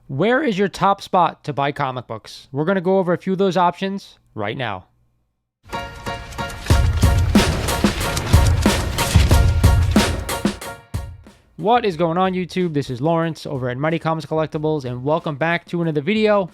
Where is your top spot to buy comic books? We're going to go over a few of those options right now. What is going on, YouTube? This is Lawrence over at Mighty Comics Collectibles, and welcome back to another video.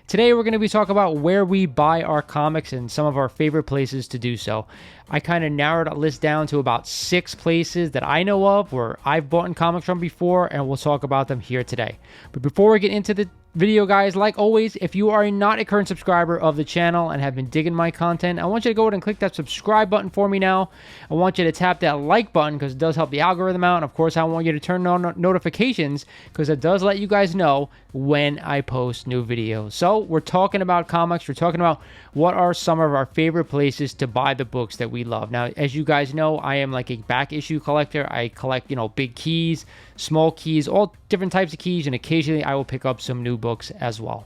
Today we're going to be talking about where we buy our comics and some of our favorite places to do so. I kind of narrowed a list down to about 6 places that I know of where I've bought comics from before, and we'll talk about them here today. But before we get into the video, guys, like always, if you are not a current subscriber of the channel and have been digging my content, I want you to go ahead and click that subscribe button for me now. I want you to tap that like button because it does help the algorithm out. And of course, I want you to turn on notifications because it does let you guys know when I post new videos. So we're talking about comics. We're talking about what are some of our favorite places to buy the books that we love. Now, as you guys know, I am like a back issue collector. I collect, big keys, small keys, all different types of keys, and occasionally I will pick up some new books as well.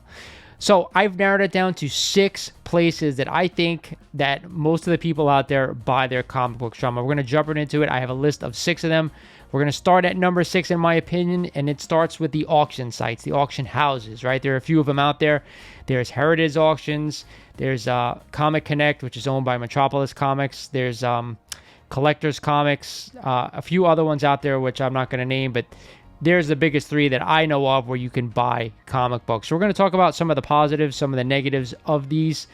So I've narrowed it down to 6 places that I think that most of the people out there buy their comic books from. We're going to jump right into it. I have a list of 6 of them. We're going to start at number 6 in my opinion, and it starts with the auction sites, the auction houses, right? There are a few of them out there. There's Heritage Auctions. There's Comic Connect, which is owned by Metropolis Comics. There's Collectors Comics, a few other ones out there which I'm not going to name, but there's the biggest 3 that I know of where you can buy comic books. So we're going to talk about some of the positives, some of the negatives of these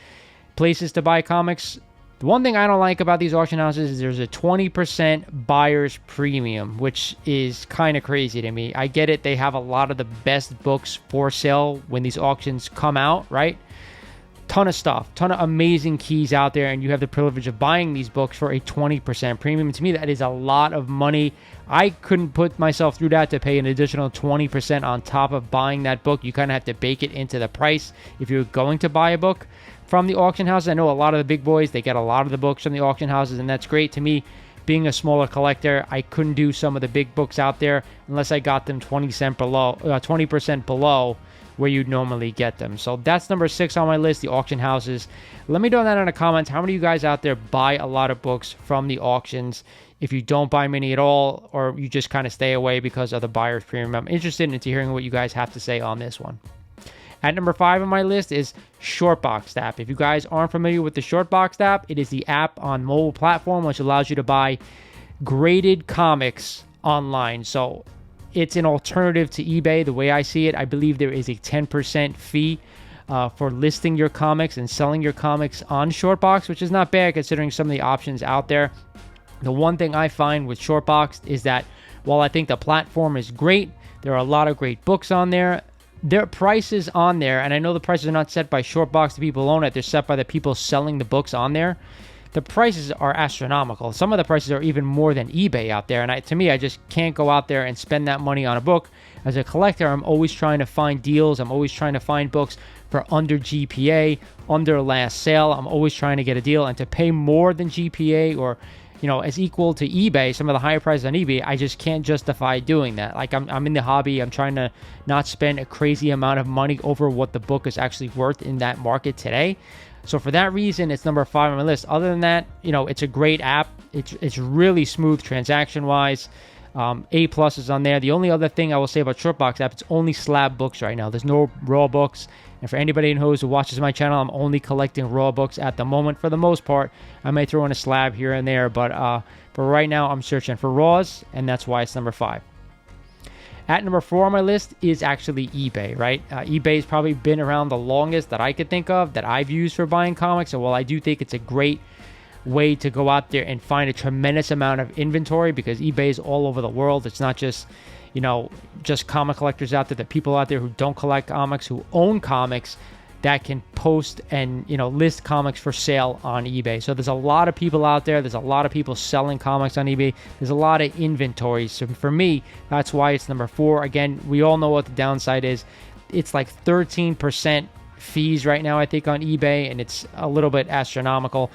places to buy comics. The one thing I don't like about these auction houses is there's a 20% buyer's premium, which is kind of crazy to me. I get it. They have a lot of the best books for sale when these auctions come out, right? Ton of stuff, ton of amazing keys out there, and you have the privilege of buying these books for a 20% premium. To me, that is a lot of money. I couldn't put myself through that to pay an additional 20% on top of buying that book. You kind of have to bake it into the price if you're going to buy a book from the auction houses. I know a lot of the big boys, they get a lot of the books from the auction houses, and that's great. To me, being a smaller collector, I couldn't do some of the big books out there unless I got them 20% below where you'd normally get them. So that's number 6 on my list, the auction houses. Let me know that in the comments. How many of you guys out there buy a lot of books from the auctions? If you don't buy many at all, or you just kind of stay away because of the buyer's premium, I'm interested in hearing what you guys have to say on this one. At number 5 on my list is Shortbox app. If you guys aren't familiar with the Shortbox app, it is the app on mobile platform which allows you to buy graded comics online. So it's an alternative to eBay. The way I see it, I believe there is a 10% fee for listing your comics and selling your comics on Shortbox, which is not bad considering some of the options out there. The one thing I find with Shortbox is that while I think the platform is great, there are a lot of great books on there. Their prices on there, and I know the prices are not set by Shortbox, the people who own it, they're set by the people selling the books on there. The prices are astronomical. Some of the prices are even more than eBay out there. And to me, I just can't go out there and spend that money on a book. As a collector, I'm always trying to find deals. I'm always trying to find books for under GPA, under last sale. I'm always trying to get a deal. And to pay more than GPA or, as equal to eBay, some of the higher prices on eBay, I just can't justify doing that. Like I'm in the hobby. I'm trying to not spend a crazy amount of money over what the book is actually worth in that market today. So for that reason, it's number 5 on my list. Other than that, it's a great app. It's really smooth transaction-wise. A+ is on there. The only other thing I will say about Shortbox app, it's only Slab books right now. There's no raw books. And for anybody who watches my channel, I'm only collecting raw books at the moment. For the most part, I may throw in a Slab here and there, but right now I'm searching for raws, and that's why it's number 5. At number 4 on my list is actually eBay, right? eBay's probably been around the longest that I could think of that I've used for buying comics. And while I do think it's a great way to go out there and find a tremendous amount of inventory, because eBay is all over the world. It's not just, just comic collectors out there, the people out there who don't collect comics, who own comics, that can post and list comics for sale on eBay. So there's a lot of people out there. There's a lot of people selling comics on eBay. There's a lot of inventory. So for me, that's why it's number 4. Again, we all know what the downside is. It's like 13% fees right now, I think, on eBay, and it's a little bit astronomical.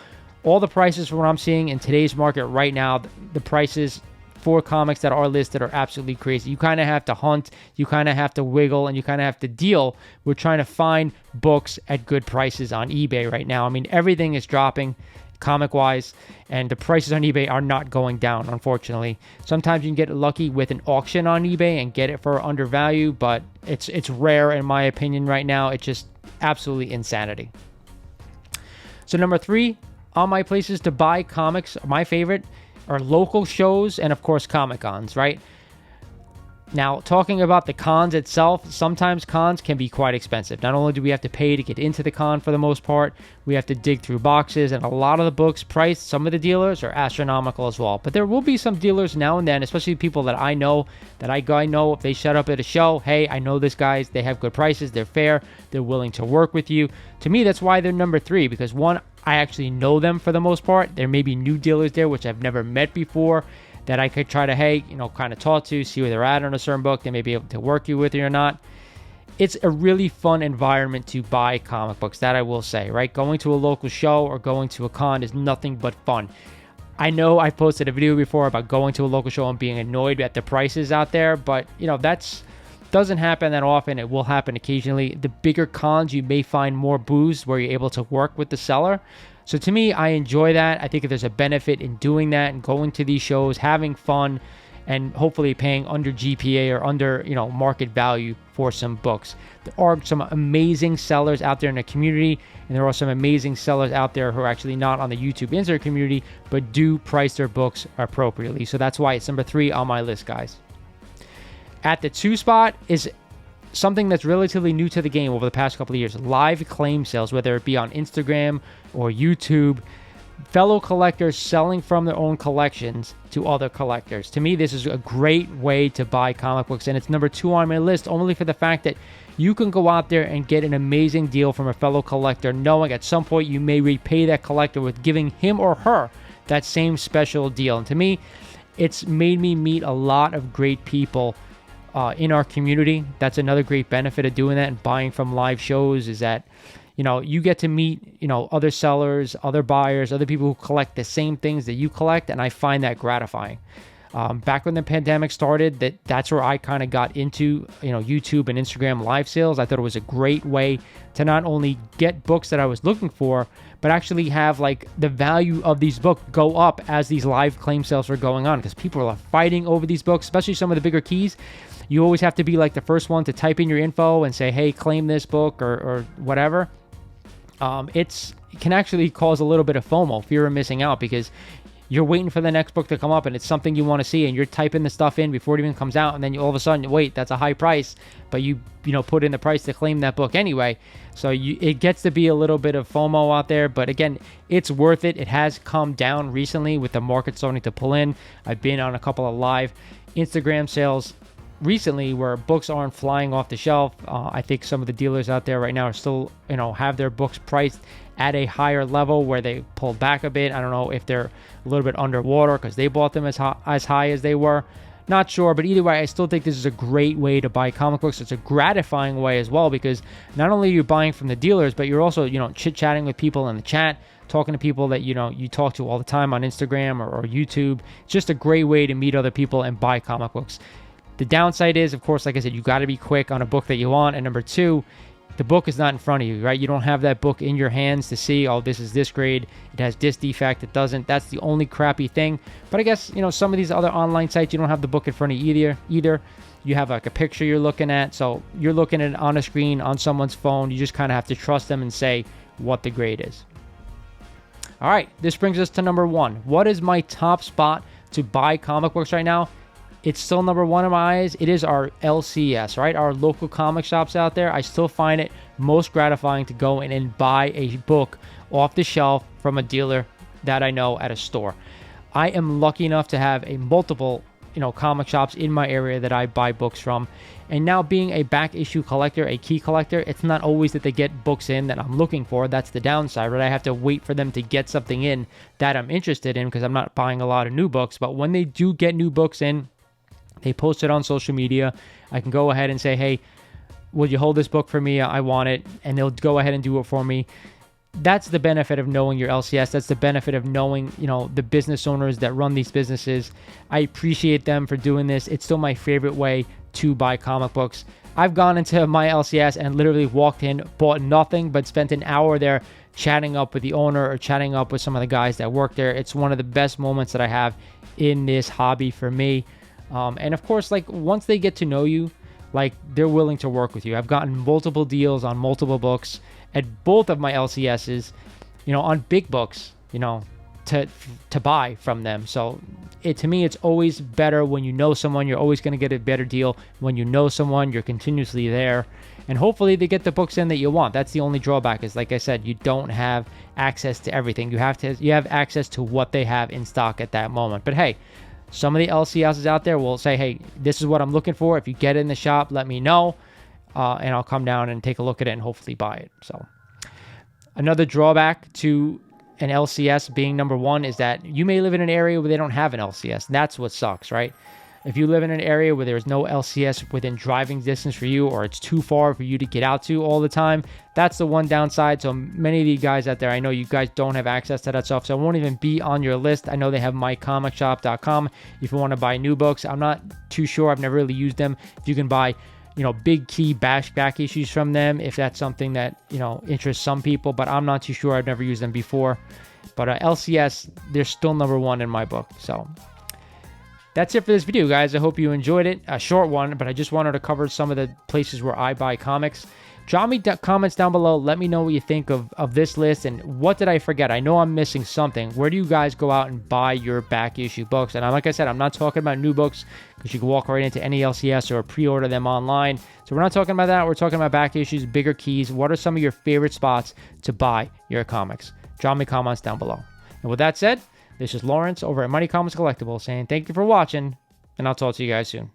All the prices from what I'm seeing in today's market right now, the prices for comics that are listed are absolutely crazy. You kind of have to hunt, you kind of have to wiggle, and you kind of have to deal with trying to find books at good prices on eBay right now. I mean, everything is dropping. comic wise, and the prices on eBay are not going down, unfortunately. Sometimes you can get lucky with an auction on eBay and get it for undervalue, but it's rare in my opinion right now. It's just absolutely insanity. So number 3 on my places to buy comics, my favorite are local shows and of course Comic-Cons, right? Now, talking about the cons itself, sometimes cons can be quite expensive. Not only do we have to pay to get into the con for the most part, we have to dig through boxes, and a lot of the books priced, some of the dealers are astronomical as well. But there will be some dealers now and then, especially people that I know, if they shut up at a show, hey, I know this guys, they have good prices, they're fair, they're willing to work with you. To me, that's why they're number 3, because one, I actually know them for the most part. There may be new dealers there, which I've never met before, that I could try to, hey, kind of talk to, see where they're at on a certain book. They may be able to work you with it or not. It's a really fun environment to buy comic books, that I will say, right? Going to a local show or going to a con is nothing but fun. I know I posted a video before about going to a local show and being annoyed at the prices out there, but, that's doesn't happen that often. It will happen occasionally. The bigger cons, you may find more booths where you're able to work with the seller. So to me, I enjoy that. I think there's a benefit in doing that and going to these shows, having fun, and hopefully paying under GPA or under, market value for some books. There are some amazing sellers out there in the community, and there are some amazing sellers out there who are actually not on the YouTube insert community, but do price their books appropriately. So that's why it's number 3 on my list, guys. At the 2 spot is something that's relatively new to the game over the past couple of years. Live claim sales, whether it be on Instagram or YouTube. Fellow collectors selling from their own collections to other collectors. To me, this is a great way to buy comic books, and it's number 2 on my list only for the fact that you can go out there and get an amazing deal from a fellow collector, knowing at some point you may repay that collector with giving him or her that same special deal. And to me, it's made me meet a lot of great people in our community. That's another great benefit of doing that and buying from live shows, is that you get to meet other sellers, other buyers, other people who collect the same things that you collect, and I find that gratifying. Back when the pandemic started, that's where I kind of got into YouTube and Instagram live sales. I thought it was a great way to not only get books that I was looking for, but actually have like the value of these books go up as these live claim sales were going on, because people are fighting over these books, especially some of the bigger keys. You always have to be like the first one to type in your info and say, hey, claim this book or whatever. It can actually cause a little bit of FOMO, fear of missing out, because you're waiting for the next book to come up and it's something you want to see, and you're typing the stuff in before it even comes out, and then all of a sudden, wait, that's a high price, but you put in the price to claim that book anyway. So it gets to be a little bit of FOMO out there, but again, it's worth it. It has come down recently with the market starting to pull in. I've been on a couple of live Instagram sales recently where books aren't flying off the shelf. I think some of the dealers out there right now are still, have their books priced at a higher level where they pulled back a bit. I don't know if they're a little bit underwater because they bought them as high as they were. Not sure, but either way, I still think this is a great way to buy comic books. It's a gratifying way as well, because not only are you buying from the dealers, but you're also, chit-chatting with people in the chat, talking to people that, you talk to all the time on Instagram or YouTube. It's just a great way to meet other people and buy comic books. The downside is, of course, like I said, you got to be quick on a book that you want. And number 2, the book is not in front of you, right? You don't have that book in your hands to see, oh, this is this grade, it has this defect, it doesn't. That's the only crappy thing. But I guess, some of these other online sites, you don't have the book in front of you either. You have like a picture you're looking at. So you're looking at it on a screen, on someone's phone. You just kind of have to trust them and say what the grade is. All right, this brings us to number 1. What is my top spot to buy comic books right now? It's still number 1 in my eyes. It is our LCS, right? Our local comic shops out there. I still find it most gratifying to go in and buy a book off the shelf from a dealer that I know at a store. I am lucky enough to have a multiple, comic shops in my area that I buy books from. And now being a back issue collector, a key collector, it's not always that they get books in that I'm looking for. That's the downside, right? I have to wait for them to get something in that I'm interested in because I'm not buying a lot of new books. But when they do get new books in, they post it on social media. I can go ahead and say, hey, will you hold this book for me? I want it. And they'll go ahead and do it for me. That's the benefit of knowing your LCS. That's the benefit of knowing, the business owners that run these businesses. I appreciate them for doing this. It's still my favorite way to buy comic books. I've gone into my LCS and literally walked in, bought nothing, but spent an hour there chatting up with the owner or chatting up with some of the guys that work there. It's one of the best moments that I have in this hobby for me. And of course, like once they get to know you, like they're willing to work with you. I've gotten multiple deals on multiple books at both of my LCSs, you know, on big books, you know, to buy from them. So to me, it's always better when you know someone. You're always going to get a better deal when you know someone. You're continuously there, and hopefully they get the books in that you want. That's the only drawback, is like I said, you don't have access to everything. You have access to what they have in stock at that moment. But hey, some of the LCSs out there will say, hey, this is what I'm looking for. If you get it in the shop, let me know, and I'll come down and take a look at it and hopefully buy it. So another drawback to an LCS being number one is that you may live in an area where they don't have an LCS. That's what sucks, right? If you live in an area where there's no LCS within driving distance for you, or it's too far for you to get out to all the time, that's the one downside. So many of you guys out there, I know you guys don't have access to that stuff, so it won't even be on your list. I know they have mycomicshop.com if you want to buy new books. I'm not too sure. I've never really used them. If you can buy, you know, big key back issues from them, if that's something that, you know, interests some people, but I'm not too sure. I've never used them before. But LCS, they're still number one in my book. So that's it for this video, guys. I hope you enjoyed it. A short one, but I just wanted to cover some of the places where I buy comics. Drop me comments down below. Let me know what you think of this list, and what did I forget? I know I'm missing something. Where do you guys go out and buy your back issue books? And like I said, I'm not talking about new books, because you can walk right into any LCS or pre-order them online. So we're not talking about that. We're talking about back issues, bigger keys. What are some of your favorite spots to buy your comics? Drop me comments down below. And with that said, this is Lawrence over at Mighty Comics Collectibles saying thank you for watching, and I'll talk to you guys soon.